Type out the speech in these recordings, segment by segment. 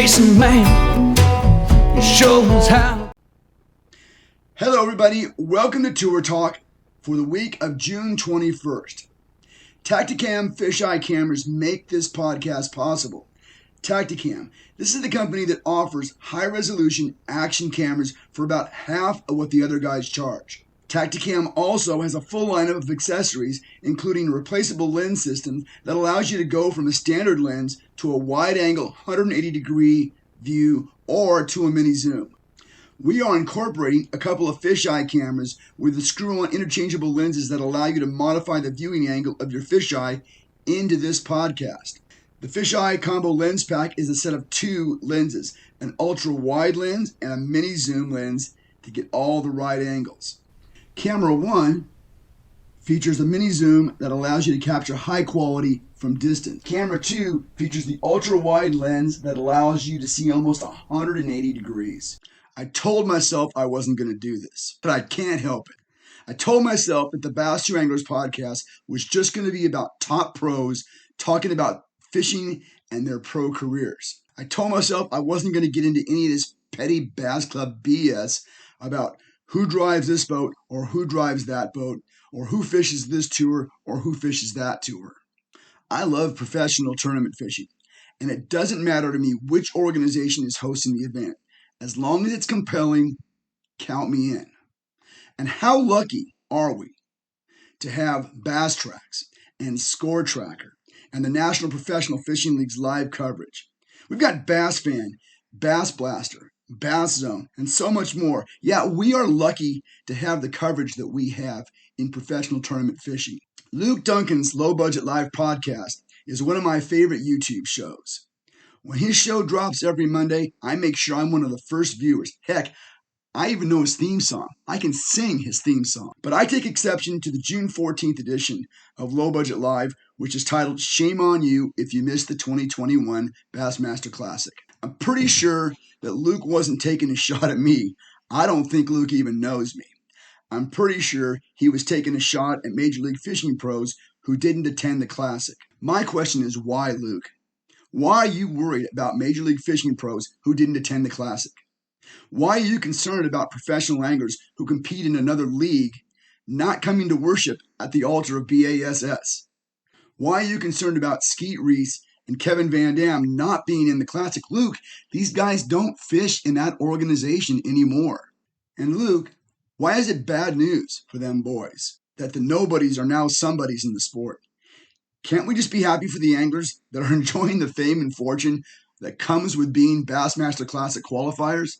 decent man. He shows how. Hello everybody, welcome to Tour Talk for the week of June 21st. Tacticam fisheye cameras make this podcast possible. Tacticam, this is the company that offers high-resolution action cameras for about half of what the other guys charge. Tacticam also has a full lineup of accessories, including a replaceable lens system that allows you to go from a standard lens to a wide-angle 180-degree view or to a mini zoom. We are incorporating a couple of fisheye cameras with the screw-on interchangeable lenses that allow you to modify the viewing angle of your fisheye into this podcast. The fisheye combo lens pack is a set of two lenses, an ultra-wide lens and a mini zoom lens to get all the right angles. Camera 1 features a mini zoom that allows you to capture high quality from distance. Camera 2 features the ultra-wide lens that allows you to see almost 180 degrees. I told myself I wasn't going to do this, but I can't help it. I told myself that the Bass 2 Anglers podcast was just going to be about top pros talking about fishing and their pro careers. I told myself I wasn't going to get into any of this petty bass club BS about who drives this boat or who drives that boat or who fishes this tour or who fishes that tour. I love professional tournament fishing, and it doesn't matter to me which organization is hosting the event. As long as it's compelling, count me in. And how lucky are we to have Bass Tracks and Score Tracker and the National Professional Fishing League's live coverage? We've got Bass Fan, Bass Blaster, Bass Zone, and so much more. Yeah, we are lucky to have the coverage that we have in professional tournament fishing. Luke Duncan's Low Budget Live podcast is one of my favorite YouTube shows. When his show drops every Monday, I make sure I'm one of the first viewers. Heck, I even know his theme song. I can sing his theme song. But I take exception to the June 14th edition of Low Budget Live, which is titled Shame on You If You Missed the 2021 Bassmaster Classic. I'm pretty sure that Luke wasn't taking a shot at me. I don't think Luke even knows me. I'm pretty sure he was taking a shot at Major League Fishing pros who didn't attend the Classic. My question is, why, Luke? Why are you worried about Major League Fishing pros who didn't attend the Classic? Why are you concerned about professional anglers who compete in another league not coming to worship at the altar of BASS? Why are you concerned about Skeet Reese and Kevin Van Dam not being in the Classic? Luke, these guys don't fish in that organization anymore. And Luke, why is it bad news for them boys that the nobodies are now somebodies in the sport? Can't we just be happy for the anglers that are enjoying the fame and fortune that comes with being Bassmaster Classic qualifiers?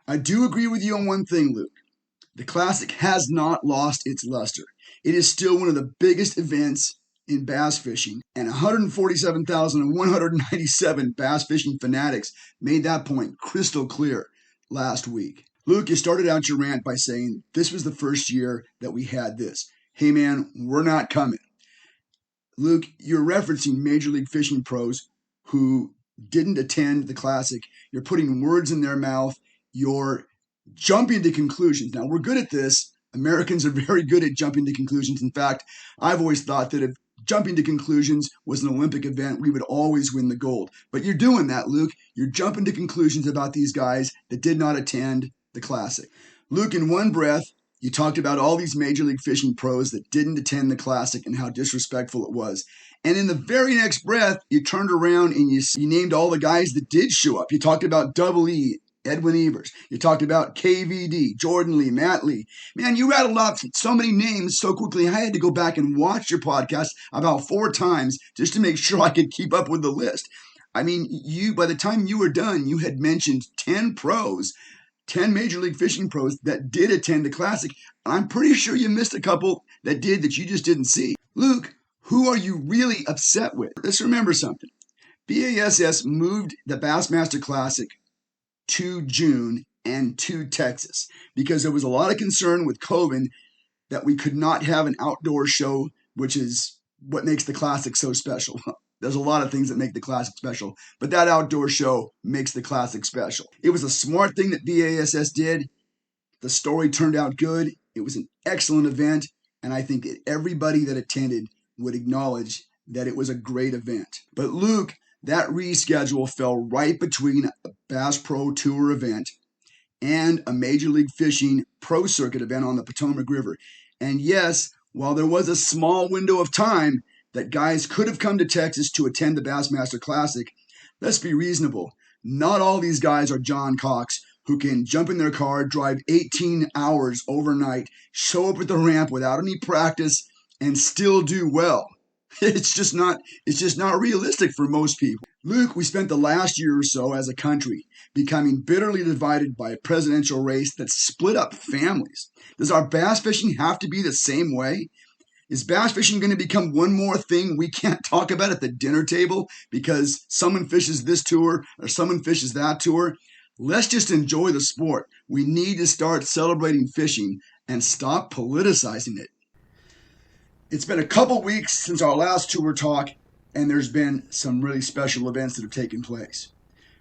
I do agree with you on one thing, Luke. The Classic has not lost its luster. It is still one of the biggest events in bass fishing, and 147,197 bass fishing fanatics made that point crystal clear last week. Luke, you started out your rant by saying this was the first year that we had this. Hey man, we're not coming. Luke, you're referencing Major League Fishing pros who didn't attend the Classic. You're putting words in their mouth. You're jumping to conclusions. Now, we're good at this. Americans are very good at jumping to conclusions. In fact, I've always thought that if jumping to conclusions was an Olympic event, we would always win the gold. But you're doing that, Luke. You're jumping to conclusions about these guys that did not attend the Classic. Luke, in one breath, you talked about all these Major League Fishing pros that didn't attend the Classic and how disrespectful it was. And in the very next breath, you turned around and you named all the guys that did show up. You talked about Double E, Edwin Evers. You talked about KVD, Jordan Lee, Matt Lee. Man, you rattled off so many names so quickly, I had to go back and watch your podcast about 4 times just to make sure I could keep up with the list. I mean, by the time you were done, you had mentioned 10 pros, 10 Major League Fishing pros that did attend the Classic. And I'm pretty sure you missed a couple that did that you just didn't see. Luke, who are you really upset with? Let's remember something. BASS moved the Bassmaster Classic to June and to Texas because there was a lot of concern with COVID that we could not have an outdoor show, which is what makes the Classic so special. There's a lot of things that make the Classic special, but that outdoor show makes the Classic special. It was a smart thing that BASS did. The story turned out good. It was an excellent event, and I think that everybody that attended would acknowledge that it was a great event. But Luke, That reschedule fell right between a Bass Pro Tour event and a Major League Fishing Pro Circuit event on the Potomac River. And yes, while there was a small window of time that guys could have come to Texas to attend the Bassmaster Classic, let's be reasonable. Not all these guys are John Cox who can jump in their car, drive 18 hours overnight, show up at the ramp without any practice, and still do well. It's just not realistic for most people. Luke, we spent the last year or so as a country becoming bitterly divided by a presidential race that split up families. Does our bass fishing have to be the same way? Is bass fishing going to become one more thing we can't talk about at the dinner table because someone fishes this tour or someone fishes that tour? Let's just enjoy the sport. We need to start celebrating fishing and stop politicizing it. It's been a couple weeks since our last tour talk, and there's been some really special events that have taken place.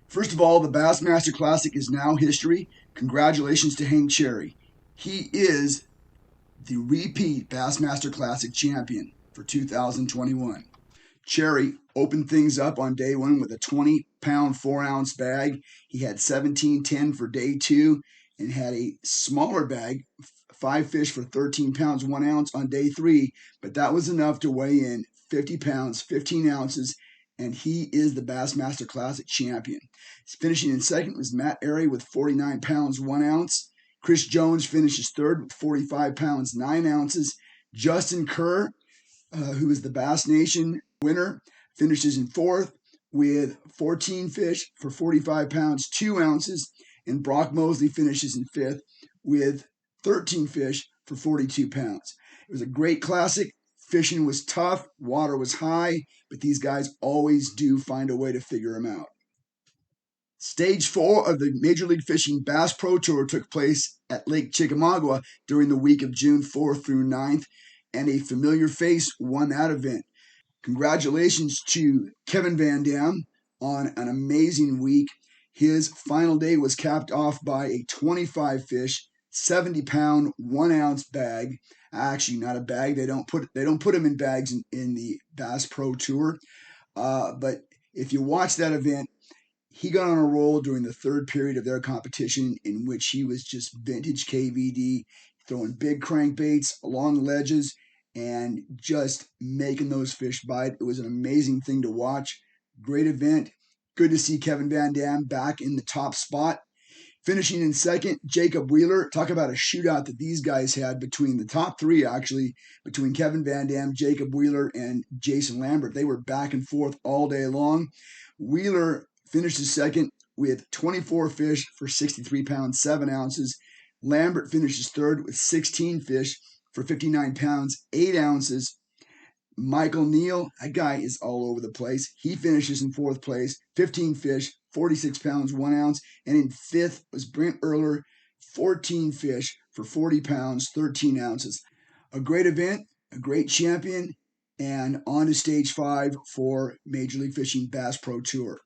First of all, the Bassmaster Classic is now history. Congratulations to Hank Cherry. He is the repeat Bassmaster Classic champion for 2021. Cherry opened things up on day one with a 20-pound, 4-ounce bag. He had 17.10 for day two and had a smaller bag, 5 fish for 13 pounds, 1 ounce on day three, but that was enough to weigh in 50 pounds, 15 ounces, and he is the Bassmaster Classic champion. Finishing in second was Matt Airy with 49 pounds, 1 ounce. Chris Jones finishes third with 45 pounds, 9 ounces. Justin Kerr, who is the Bass Nation winner, finishes in fourth with 14 fish for 45 pounds, 2 ounces. And Brock Mosley finishes in fifth with 13 fish for 42 pounds. It was a great classic. Fishing was tough, water was high, but these guys always do find a way to figure them out. Stage 4 of the Major League Fishing Bass Pro Tour took place at Lake Chickamauga during the week of June 4th through 9th, and a familiar face won that event. Congratulations to Kevin Van Dam on an amazing week. His final day was capped off by a 25 fish, 70-pound, 1 ounce bag. Actually, not a bag. They don't put them in bags in the Bass Pro Tour. But if you watch that event, he got on a roll during the third period of their competition, in which he was just vintage KVD, throwing big crankbaits along ledges and just making those fish bite. It was an amazing thing to watch. Great event. Good to see Kevin Van Dam back in the top spot. Finishing in second, Jacob Wheeler. Talk about a shootout that these guys had between the top three, actually, between Kevin Van Dam, Jacob Wheeler, and Jason Lambert. They were back and forth all day long. Wheeler finishes second with 24 fish for 63 pounds, 7 ounces. Lambert finishes third with 16 fish for 59 pounds, 8 ounces. Michael Neal, that guy is all over the place. He finishes in fourth place, 15 fish, 46 pounds, 1 ounce. And in fifth was Brent Erler, 14 fish for 40 pounds, 13 ounces. A great event, a great champion, and on to stage 5 for Major League Fishing Bass Pro Tour.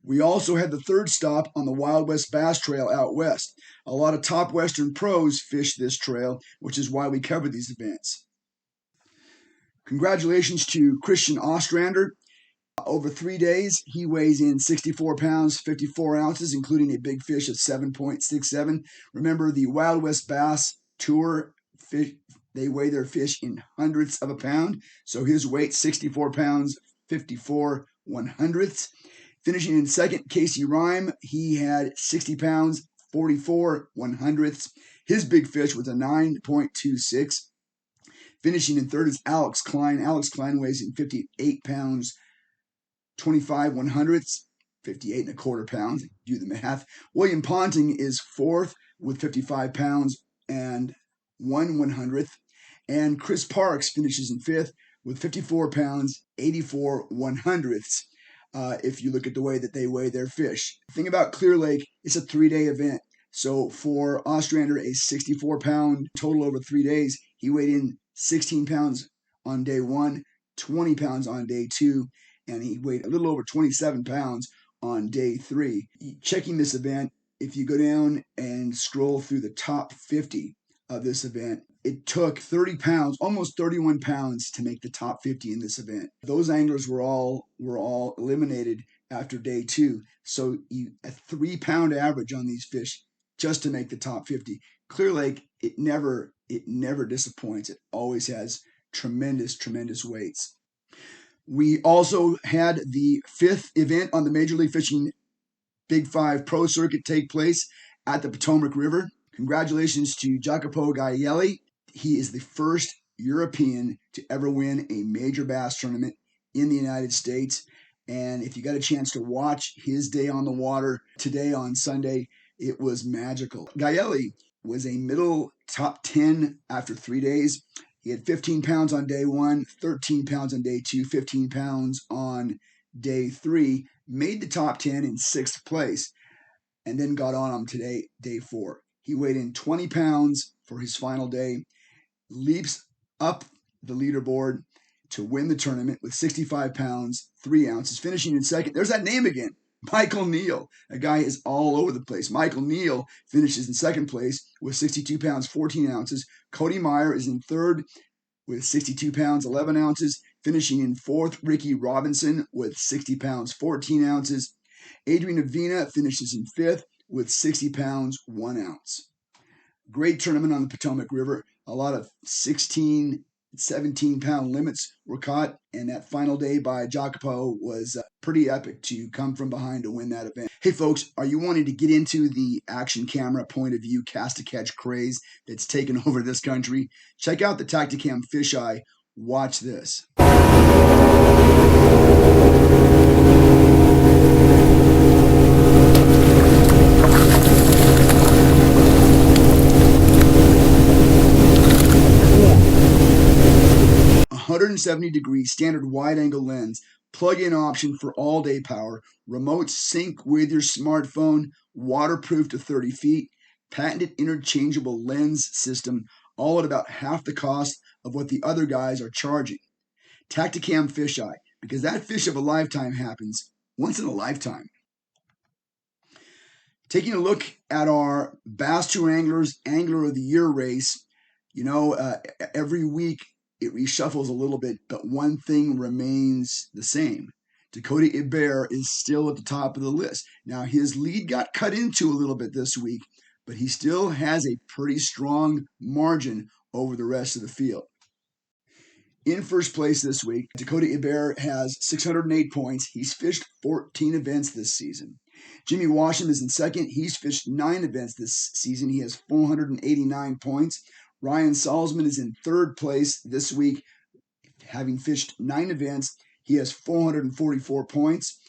We also had the third stop on the Wild West Bass Trail out west. A lot of top Western pros fish this trail, which is why we cover these events. Congratulations to Christian Ostrander. Over 3 days, he weighs in 64 pounds, 54 ounces, including a big fish of 7.67. Remember, the Wild West Bass Tour fish, they weigh their fish in hundredths of a pound. So his weight, 64 pounds, 54 100ths. Finishing in second, Casey Rhyme. He had 60 pounds, 44 100ths. His big fish was a 9.26. Finishing in third is Alex Klein. Alex Klein weighs in 58 pounds, 25 100ths, 58 and a quarter pounds. Do the math. William Ponting is fourth with 55 pounds and 1 100th. And Chris Parks finishes in fifth with 54 pounds, 84 100ths. If you look at the way that they weigh their fish. The thing about Clear Lake, it's a 3-day event. So for Ostrander, a 64-pound total over 3 days, he weighed in 16 pounds on day 1, 20 pounds on day 2, and he weighed a little over 27 pounds on day 3. Checking this event, if you go down and scroll through the top 50 of this event, It took 30 pounds, almost 31 pounds, to make the top 50 in this event. Those anglers were all eliminated after day 2. So a 3-pound average on these fish just to make the top 50. Clear Lake, it never disappoints. It always has tremendous weights. We also had the 5th event on the Major League Fishing Big 5 Pro Circuit take place at the Potomac River. Congratulations to Jacopo Gaielli. He is the first European to ever win a major bass tournament in the United States. And if you got a chance to watch his day on the water today on Sunday, it was magical. Gaielli was a middle top 10 after 3 days. He had 15 pounds on day 1, 13 pounds on day 2, 15 pounds on day 3, made the top 10 in 6th place, and then got on him today, day 4. He weighed in 20 pounds for his final day, leaps up the leaderboard to win the tournament with 65 pounds, 3 ounces, finishing in second. There's that name again, Michael Neal. A guy is all over the place. Michael Neal finishes in second place with 62 pounds, 14 ounces. Cody Meyer is in third with 62 pounds, 11 ounces. Finishing in fourth, Ricky Robinson with 60 pounds, 14 ounces. Adrian Avina finishes in fifth with 60 pounds, 1 ounce. Great tournament on the Potomac River. A lot of 16, 17-pound limits were caught, and that final day by Jacopo was pretty epic to come from behind to win that event. Hey folks, are you wanting to get into the action camera point of view cast-to-catch craze that's taken over this country? Check out the Tacticam Fisheye. Watch this. 170-degree standard wide-angle lens, plug-in option for all-day power, remote sync with your smartphone, waterproof to 30 feet, patented interchangeable lens system, all at about half the cost of what the other guys are charging. Tacticam Fisheye, because that fish of a lifetime happens once in a lifetime. Taking a look at our Bass Tour Anglers Angler of the Year race, every week it reshuffles a little bit, but one thing remains the same. Dakota Hebert is still at the top of the list. Now, his lead got cut into a little bit this week, but he still has a pretty strong margin over the rest of the field. In first place this week, Dakota Hebert has 608 points. He's fished 14 events this season. Jimmy Washam is in second. He's fished 9 events this season. He has 489 points. Ryan Salzman is in third place this week, having fished 9 events. He has 444 points.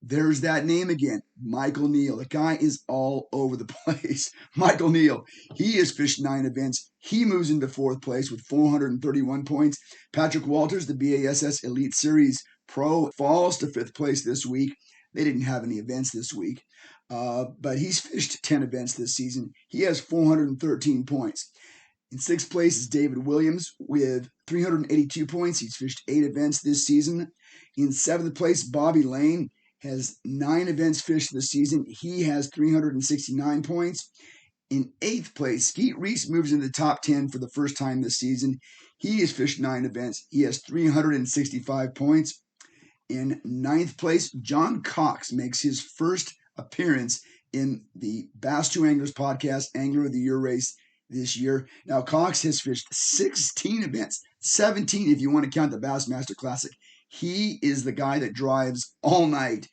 There's that name again, Michael Neal. The guy is all over the place. Michael Neal, he has fished 9 events. He moves into fourth place with 431 points. Patrick Walters, the BASS Elite Series Pro, falls to 5th place this week. They didn't have any events this week, but he's fished 10 events this season. He has 413 points. In 6th place is David Williams with 382 points. He's fished 8 events this season. In 7th place, Bobby Lane has 9 events fished this season. He has 369 points. In 8th place, Skeet Reese moves into the top 10 for the first time this season. He has fished 9 events. He has 365 points. In 9th place, John Cox makes his first appearance in the Bass 2 Anglers podcast Angler of the Year race this year. Now, Cox has fished 16 events, 17 if you want to count the Bassmaster Classic. He is the guy that drives all night,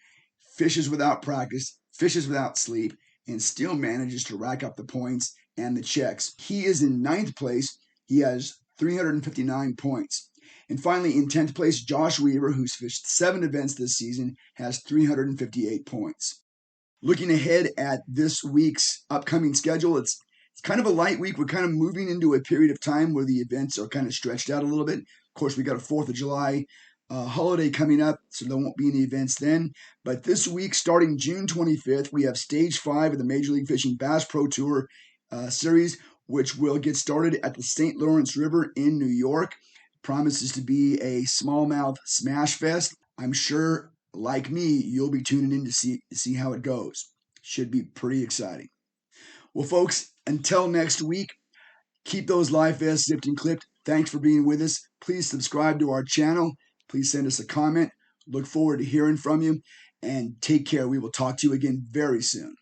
fishes without practice, fishes without sleep, and still manages to rack up the points and the checks. He is in 9th place. He has 359 points. And finally, in 10th place, Josh Weaver, who's fished 7 events this season, has 358 points. Looking ahead at this week's upcoming schedule, it's kind of a light week. We're kind of moving into a period of time where the events are kind of stretched out a little bit. Of course, we got a 4th of July holiday coming up, so there won't be any events then. But this week, starting June 25th, we have Stage 5 of the Major League Fishing Bass Pro Tour Series, which will get started at the St. Lawrence River in New York. Promises to be a smallmouth smash fest. I'm sure, like me, you'll be tuning in to see how it goes. Should be pretty exciting. Well, folks, until next week, Keep those life vests zipped and clipped. Thanks for being with us. Please subscribe to our channel. Please send us a comment. Look forward to hearing from you. And take care. We will talk to you again very soon.